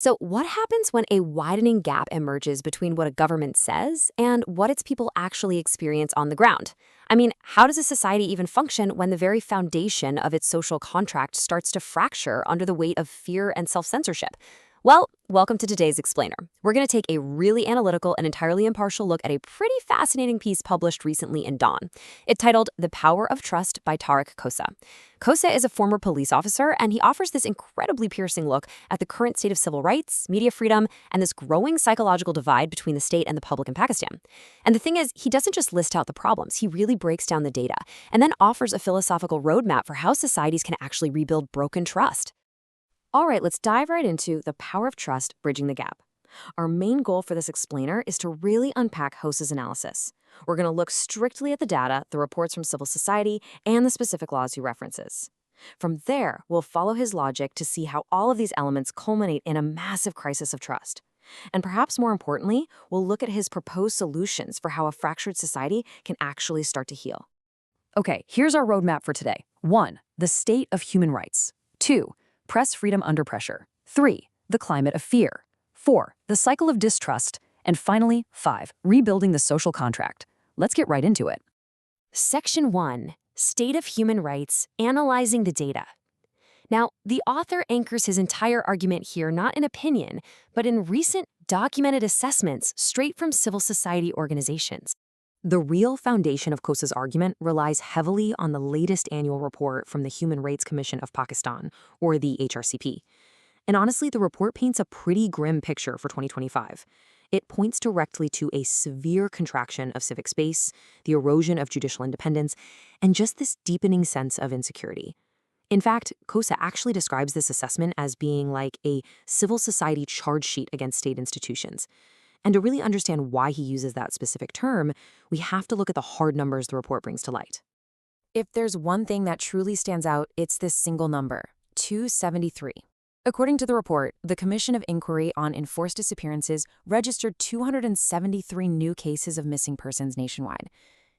So, what happens when a widening gap emerges between what a government says and what its people actually experience on the ground? I mean, how does a society even function when the very foundation of its social contract starts to fracture under the weight of fear and self censorship? Well, welcome to today's Explainer. We're going to take a really analytical and entirely impartial look at a pretty fascinating piece published recently in Dawn. It's titled The Power of Trust by Tariq Khosa. Khosa is a former police officer, and he offers this incredibly piercing look at the current state of civil rights, media freedom, and this growing psychological divide between the state and the public in Pakistan. And the thing is, he doesn't just list out the problems, he really breaks down the data, and then offers a philosophical roadmap for how societies can actually rebuild broken trust. All right, let's dive right into the power of trust, bridging the gap. Our main goal for this explainer is to really unpack Khosa's analysis. We're going to look strictly at the data, the reports from civil society, and the specific laws he references. From there, we'll follow his logic to see how all of these elements culminate in a massive crisis of trust. And perhaps more importantly, we'll look at his proposed solutions for how a fractured society can actually start to heal. Okay, here's our roadmap for today. 1. The state of human rights. 2. Press freedom under pressure. 3. The climate of fear. 4. The cycle of distrust. And finally, 5. Rebuilding the social contract. Let's get right into it. Section 1. State of Human Rights, Analyzing the Data. Now, the author anchors his entire argument here not in opinion, but in recent documented assessments straight from civil society organizations. The real foundation of Khosa's argument relies heavily on the latest annual report from the Human Rights Commission of Pakistan, or the HRCP. And honestly, the report paints a pretty grim picture for 2025. It points directly to a severe contraction of civic space, the erosion of judicial independence, and just this deepening sense of insecurity. In fact, Khosa actually describes this assessment as being like a civil society charge sheet against state institutions. And to really understand why he uses that specific term, we have to look at the hard numbers the report brings to light. If there's one thing that truly stands out, it's this single number, 273. According to the report, the Commission of Inquiry on Enforced Disappearances registered 273 new cases of missing persons nationwide.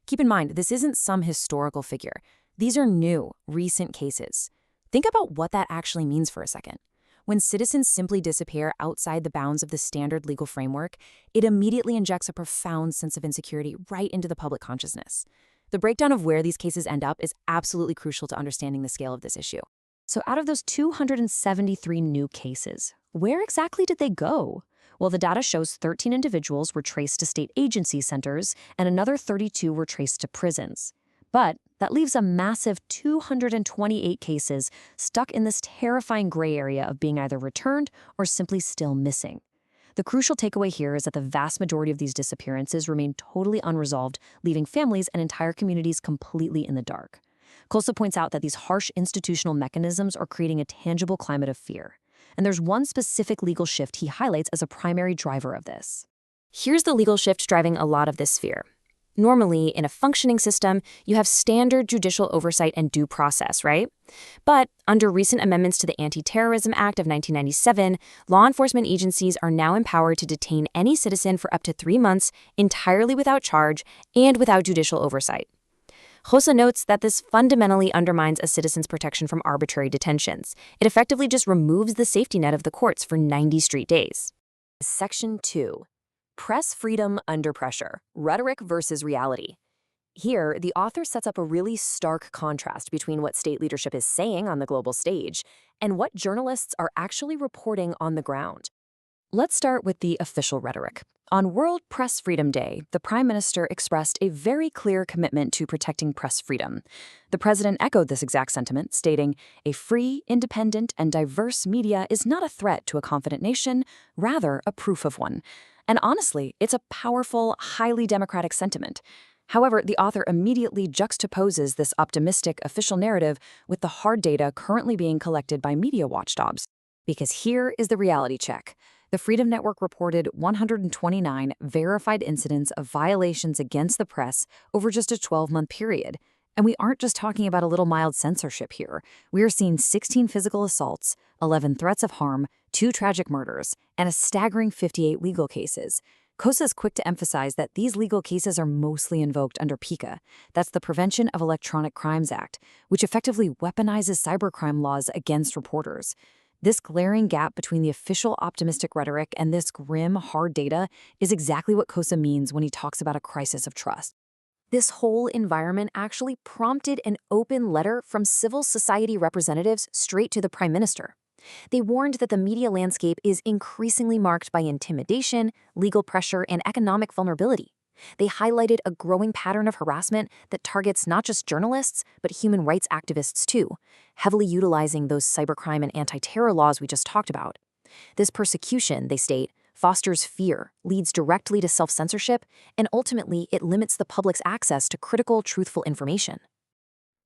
Keep in mind, this isn't some historical figure. These are new, recent cases. Think about what that actually means for a second. When citizens simply disappear outside the bounds of the standard legal framework, it immediately injects a profound sense of insecurity right into the public consciousness. The breakdown of where these cases end up is absolutely crucial to understanding the scale of this issue. So out of those 273 new cases, where exactly did they go? Well, the data shows 13 individuals were traced to state agency centers, and another 32 were traced to prisons. But that leaves a massive 228 cases stuck in this terrifying gray area of being either returned or simply still missing. The crucial takeaway here is that the vast majority of these disappearances remain totally unresolved, leaving families and entire communities completely in the dark. Khosa points out that these harsh institutional mechanisms are creating a tangible climate of fear. And there's one specific legal shift he highlights as a primary driver of this. Here's the legal shift driving a lot of this fear. Normally, in a functioning system, you have standard judicial oversight and due process, right? But under recent amendments to the Anti-Terrorism Act of 1997, law enforcement agencies are now empowered to detain any citizen for up to 3 months entirely without charge and without judicial oversight. Khosa notes that this fundamentally undermines a citizen's protection from arbitrary detentions. It effectively just removes the safety net of the courts for 90 straight days. Section 2. Press freedom under pressure, rhetoric versus reality. Here, the author sets up a really stark contrast between what state leadership is saying on the global stage and what journalists are actually reporting on the ground. Let's start with the official rhetoric. On World Press Freedom Day, the Prime Minister expressed a very clear commitment to protecting press freedom. The president echoed this exact sentiment, stating, "A free, independent, and diverse media is not a threat to a confident nation, rather a proof of one." And honestly, it's a powerful, highly democratic sentiment. However, the author immediately juxtaposes this optimistic official narrative with the hard data currently being collected by media watchdogs. Because here is the reality check. The Freedom Network reported 129 verified incidents of violations against the press over just a 12-month period. And we aren't just talking about a little mild censorship here. We are seeing 16 physical assaults, 11 threats of harm, 2 tragic murders, and a staggering 58 legal cases. Khosa is quick to emphasize that these legal cases are mostly invoked under PICA. That's the Prevention of Electronic Crimes Act, which effectively weaponizes cybercrime laws against reporters. This glaring gap between the official optimistic rhetoric and this grim, hard data is exactly what Khosa means when he talks about a crisis of trust. This whole environment actually prompted an open letter from civil society representatives straight to the Prime Minister. They warned that the media landscape is increasingly marked by intimidation, legal pressure, and economic vulnerability. They highlighted a growing pattern of harassment that targets not just journalists, but human rights activists too, heavily utilizing those cybercrime and anti-terror laws we just talked about. This persecution, they state, fosters fear, leads directly to self-censorship, and ultimately it limits the public's access to critical, truthful information.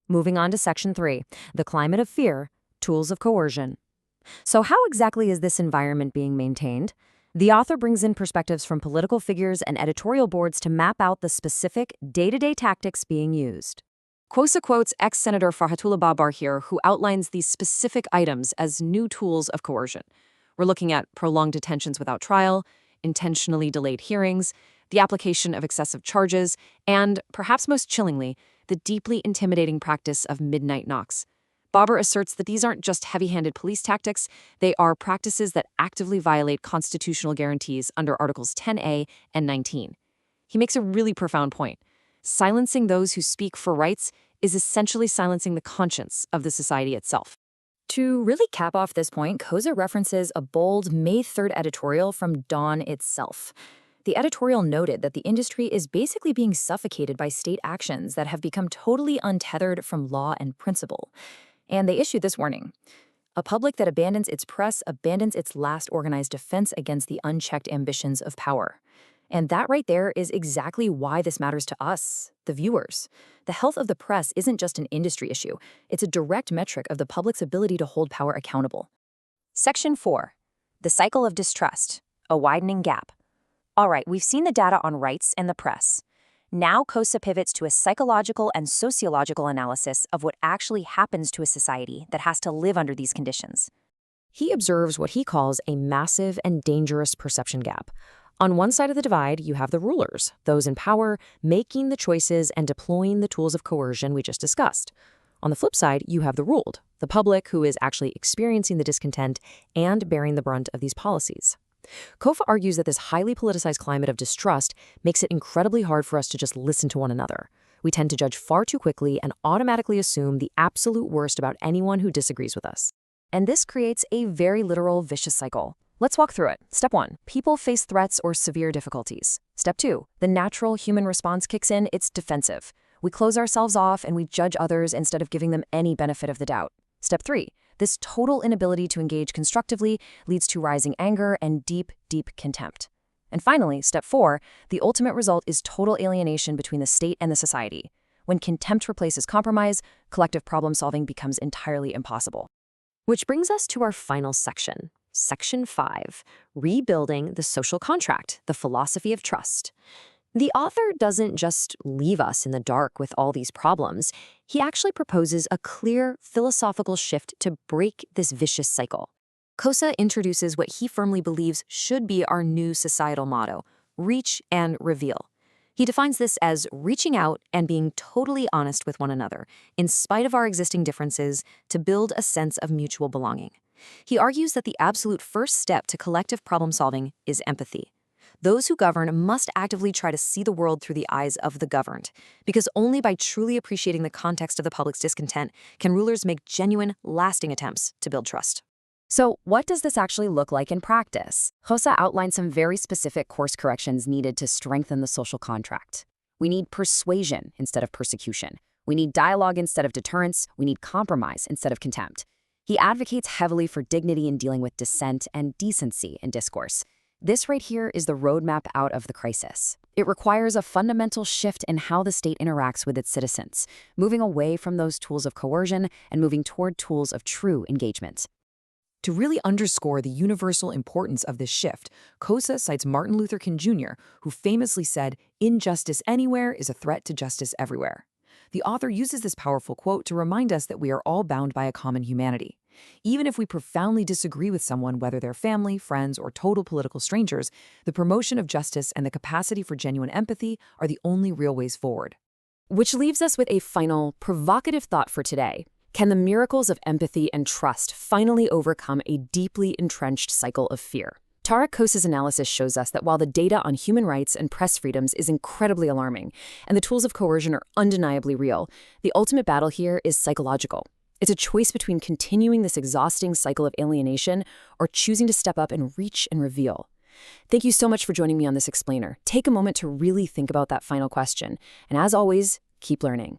Moving on to Section 3, the climate of fear, tools of coercion. So how exactly is this environment being maintained? The author brings in perspectives from political figures and editorial boards to map out the specific day-to-day tactics being used. Khosa quotes ex-Senator Farhatullah Babar here, who outlines these specific items as new tools of coercion. We're looking at prolonged detentions without trial, intentionally delayed hearings, the application of excessive charges, and, perhaps most chillingly, the deeply intimidating practice of midnight knocks. Babar asserts that these aren't just heavy-handed police tactics, they are practices that actively violate constitutional guarantees under Articles 10A and 19. He makes a really profound point. Silencing those who speak for rights is essentially silencing the conscience of the society itself. To really cap off this point, Khosa references a bold May 3rd editorial from Dawn itself. The editorial noted that the industry is basically being suffocated by state actions that have become totally untethered from law and principle. And they issued this warning. A public that abandons its press abandons its last organized defense against the unchecked ambitions of power. And that right there is exactly why this matters to us, the viewers. The health of the press isn't just an industry issue. It's a direct metric of the public's ability to hold power accountable. Section 4. The cycle of distrust, a widening gap. All right, we've seen the data on rights and the press. Now Khosa pivots to a psychological and sociological analysis of what actually happens to a society that has to live under these conditions. He observes what he calls a massive and dangerous perception gap. On one side of the divide, you have the rulers, those in power, making the choices and deploying the tools of coercion we just discussed. On the flip side, you have the ruled, the public who is actually experiencing the discontent and bearing the brunt of these policies. Khosa argues that this highly politicized climate of distrust makes it incredibly hard for us to just listen to one another. We tend to judge far too quickly and automatically assume the absolute worst about anyone who disagrees with us. And this creates a very literal vicious cycle. Let's walk through it. Step 1, people face threats or severe difficulties. Step 2, the natural human response kicks in, it's defensive. We close ourselves off and we judge others instead of giving them any benefit of the doubt. Step 3, this total inability to engage constructively leads to rising anger and deep, deep contempt. And finally, step 4, the ultimate result is total alienation between the state and the society. When contempt replaces compromise, collective problem solving becomes entirely impossible. Which brings us to our final section, Section 5, Rebuilding the Social Contract, the Philosophy of Trust. The author doesn't just leave us in the dark with all these problems. He actually proposes a clear philosophical shift to break this vicious cycle. Khosa introduces what he firmly believes should be our new societal motto, reach and reveal. He defines this as reaching out and being totally honest with one another, in spite of our existing differences, to build a sense of mutual belonging. He argues that the absolute first step to collective problem solving is empathy. Those who govern must actively try to see the world through the eyes of the governed, because only by truly appreciating the context of the public's discontent can rulers make genuine, lasting attempts to build trust. So what does this actually look like in practice? Khosa outlines some very specific course corrections needed to strengthen the social contract. We need persuasion instead of persecution. We need dialogue instead of deterrence. We need compromise instead of contempt. He advocates heavily for dignity in dealing with dissent and decency in discourse. This right here is the roadmap out of the crisis. It requires a fundamental shift in how the state interacts with its citizens, moving away from those tools of coercion and moving toward tools of true engagement. To really underscore the universal importance of this shift, Khosa cites Martin Luther King Jr., who famously said, "Injustice anywhere is a threat to justice everywhere." The author uses this powerful quote to remind us that we are all bound by a common humanity. Even if we profoundly disagree with someone, whether they're family, friends, or total political strangers, the promotion of justice and the capacity for genuine empathy are the only real ways forward. Which leaves us with a final, provocative thought for today. Can the miracles of empathy and trust finally overcome a deeply entrenched cycle of fear? Tariq Khosa's analysis shows us that while the data on human rights and press freedoms is incredibly alarming, and the tools of coercion are undeniably real, the ultimate battle here is psychological. It's a choice between continuing this exhausting cycle of alienation or choosing to step up and reach and reveal. Thank you so much for joining me on this explainer. Take a moment to really think about that final question. And as always, keep learning.